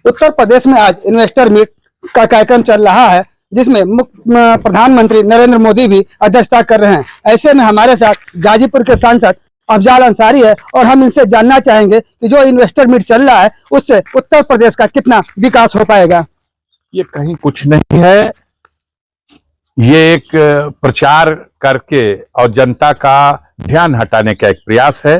उत्तर प्रदेश में आज investor meet का कार्यक्रम चल रहा है, जिसमें प्रधानमंत्री नरेंद्र मोदी भी अध्यक्षता कर रहे हैं। ऐसे में हमारे साथ गाजीपुर के सांसद अफजाल अंसारी है और हम इनसे जानना चाहेंगे कि जो इन्वेस्टर मीट चल रहा है उससे उत्तर प्रदेश का कितना विकास हो पाएगा। ये कहीं कुछ नहीं है, ये एक प्रचार करके और जनता का ध्यान हटाने का एक प्रयास है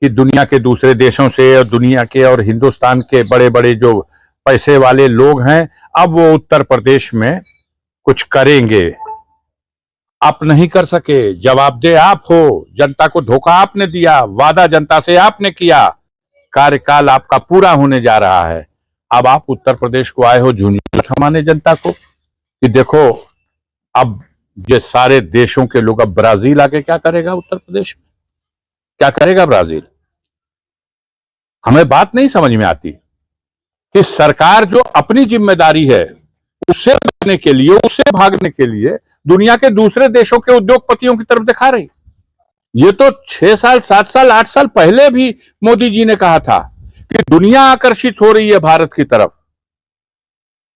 कि दुनिया के दूसरे देशों से और दुनिया के और हिंदुस्तान के बड़े बड़े जो पैसे वाले लोग हैं अब वो उत्तर प्रदेश में कुछ करेंगे। आप नहीं कर सके, जवाबदेह आप हो, जनता को धोखा आपने दिया, वादा जनता से आपने किया, कार्यकाल आपका पूरा होने जा रहा है। अब आप उत्तर प्रदेश को आए हो झुंझुनू थमाने जनता को कि देखो अब ये सारे देशों के लोग, अब ब्राजील आके क्या करेगा उत्तर प्रदेश में, क्या करेगा ब्राजील? हमें बात नहीं समझ में आती कि सरकार जो अपनी जिम्मेदारी है उससे बचने के लिए, उससे भागने के लिए दुनिया के दूसरे देशों के उद्योगपतियों की तरफ दिखा रही। ये तो 6 साल 7 साल 8 साल पहले भी मोदी जी ने कहा था कि दुनिया आकर्षित हो रही है भारत की तरफ।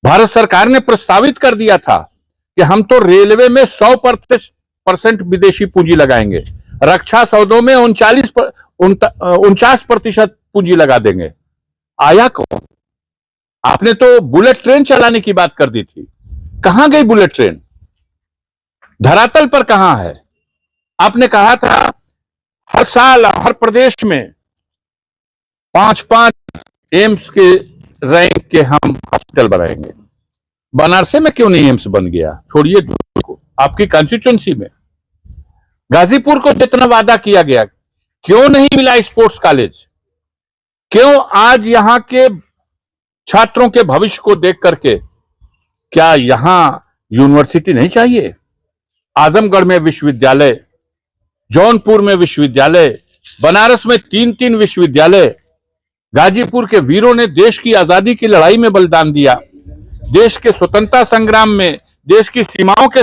भारत सरकार ने प्रस्तावित कर दिया था कि हम तो रेलवे में 100% विदेशी पूंजी लगाएंगे, रक्षा सौदों में 49% पूंजी लगा देंगे। आया कौन? आपने तो बुलेट ट्रेन चलाने की बात कर दी थी, कहां गई बुलेट ट्रेन? धरातल पर कहां है? आपने कहा था हर साल हर प्रदेश में 5-5 एम्स के रैंक के हम हॉस्पिटल बनाएंगे। बनारसे में क्यों नहीं एम्स बन गया? छोड़िए को, आपकी कॉन्स्टिट्यूंसी में गाजीपुर को जितना वादा किया गया क्यों नहीं मिला स्पोर्ट्स कॉलेज? क्यों आज यहां के छात्रों के भविष्य को देख करके क्या यहां यूनिवर्सिटी नहीं चाहिए? आजमगढ़ में विश्वविद्यालय, जौनपुर में विश्वविद्यालय, बनारस में 3-3 विश्वविद्यालय। गाजीपुर के वीरों ने देश की आजादी की लड़ाई में बलिदान दिया, देश के स्वतंत्रता संग्राम में, देश की सीमाओं के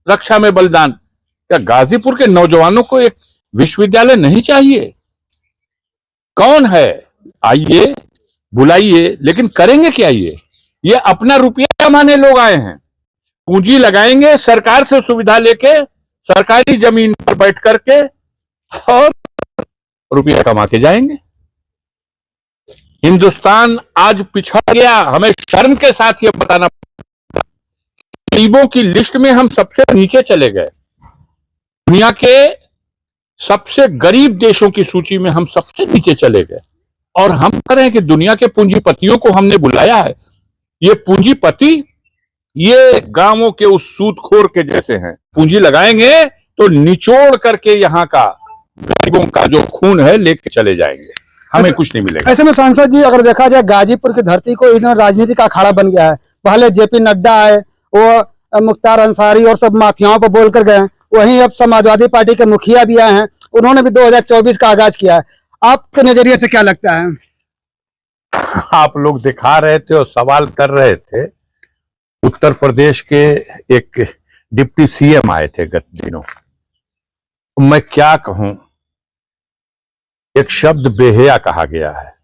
रक्षा में बलिदान। क्या गाजीपुर के नौजवानों को एक विश्वविद्यालय नहीं चाहिए? कौन है? आइए बुलाइए, लेकिन करेंगे क्या? ये अपना रुपया कमाने लोग आए हैं, पूंजी लगाएंगे, सरकार से सुविधा लेके सरकारी जमीन पर बैठ करके और रुपया कमा के जाएंगे। हिंदुस्तान आज पिछड़ गया, हमें शर्म के साथ ये बताना पड़ता, गरीबों की लिस्ट में हम सबसे नीचे चले गए। दुनिया के सबसे गरीब देशों की सूची में हम सबसे नीचे चले गए और हम कह रहे हैं कि दुनिया के पूंजीपतियों को हमने बुलाया है। ये पूंजीपति ये गांवों के उस सूदखोर के जैसे हैं, पूंजी लगाएंगे तो निचोड़ करके यहाँ का गरीबों का जो खून है लेके चले जाएंगे, हमें कुछ नहीं मिलेगा। ऐसे में सांसद जी, अगर देखा जाए गाजीपुर की धरती को इधर राजनीति का अखाड़ा बन गया है। पहले जेपी नड्डा आए, वो मुख्तार अंसारी और सब माफियाओं पर बोल कर गए, वहीं अब समाजवादी पार्टी के मुखिया भी आए हैं, उन्होंने भी 2024 का आगाज किया है। आपके नजरिए से क्या लगता है? आप लोग दिखा रहे थे और सवाल कर रहे थे, उत्तर प्रदेश के एक डिप्टी सीएम आए थे गत दिनों। मैं क्या कहूं, एक शब्द बेहया कहा गया है,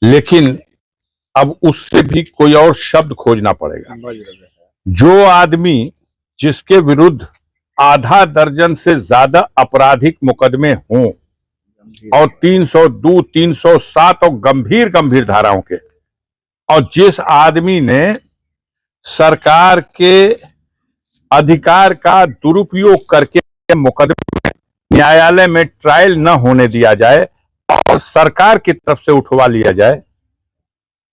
लेकिन अब उससे भी कोई और शब्द खोजना पड़ेगा। जो आदमी जिसके विरुद्ध आधा दर्जन से ज्यादा आपराधिक मुकदमे हों और 302, 307 और गंभीर गंभीर धाराओं के, और जिस आदमी ने सरकार के अधिकार का दुरुपयोग करके मुकदमे न्यायालय में ट्रायल न होने दिया जाए और सरकार की तरफ से उठवा लिया जाए,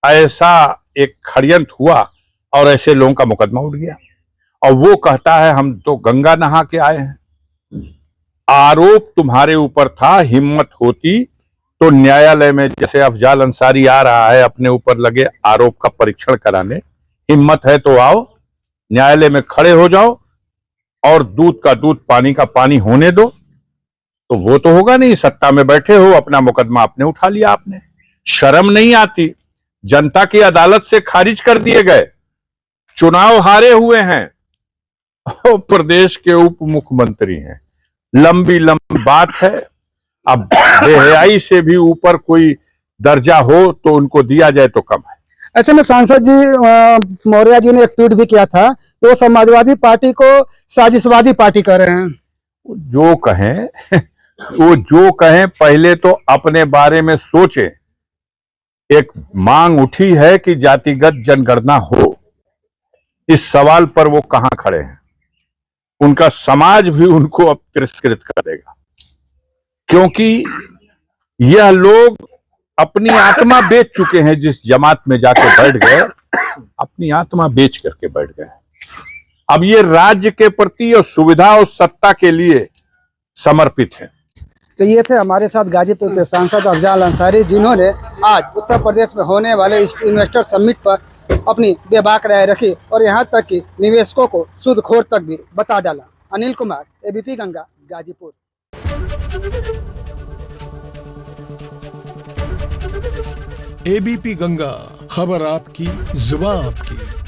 ऐसा एक षड्यंत्र हुआ और ऐसे लोगों का मुकदमा उठ गया। और वो कहता है हम तो गंगा नहा के आए हैं। आरोप तुम्हारे ऊपर था, हिम्मत होती तो न्यायालय में, जैसे अफजाल अंसारी आ रहा है अपने ऊपर लगे आरोप का परीक्षण कराने, हिम्मत है तो आओ, न्यायालय में खड़े हो जाओ और दूध का दूध पानी का पानी होने दो। तो वो तो होगा नहीं, सत्ता में बैठे हो, अपना मुकदमा आपने उठा लिया। आपने शर्म नहीं आती? जनता की अदालत से खारिज कर दिए गए, चुनाव हारे हुए हैं, प्रदेश के उप मुख्यमंत्री हैं। लंबी लंबी बात है। अब बेहयाई से भी ऊपर कोई दर्जा हो तो उनको दिया जाए तो कम है। ऐसे में सांसद जी मौर्य जी ने एक ट्वीट भी किया था कि वो समाजवादी पार्टी को साजिशवादी पार्टी कर रहे हैं। जो कहें वो जो कहें, पहले तो अपने बारे में सोचें। एक मांग उठी है कि जातिगत जनगणना हो, इस सवाल पर वो कहां खड़े हैं। उनका समाज भी उनको अब तिरस्कृत कर देगा, क्योंकि यह लोग अपनी आत्मा बेच चुके हैं। जिस जमात में जाके बैठ गए, अपनी आत्मा बेच करके बैठ गए। अब ये राज्य के प्रति और सुविधा और सत्ता के लिए समर्पित है। तो ये थे हमारे साथ गाजीपुर के सांसद अफजाल अंसारी, जिन्होंने आज उत्तर प्रदेश में होने वाले इस इन्वेस्टर समिट पर अपनी बेबाक राय रखी और यहाँ तक कि निवेशकों को सूदखोर तक भी बता डाला। अनिल कुमार, एबीपी गंगा, गाजीपुर। एबीपी गंगा, खबर आपकी, जुबान आपकी।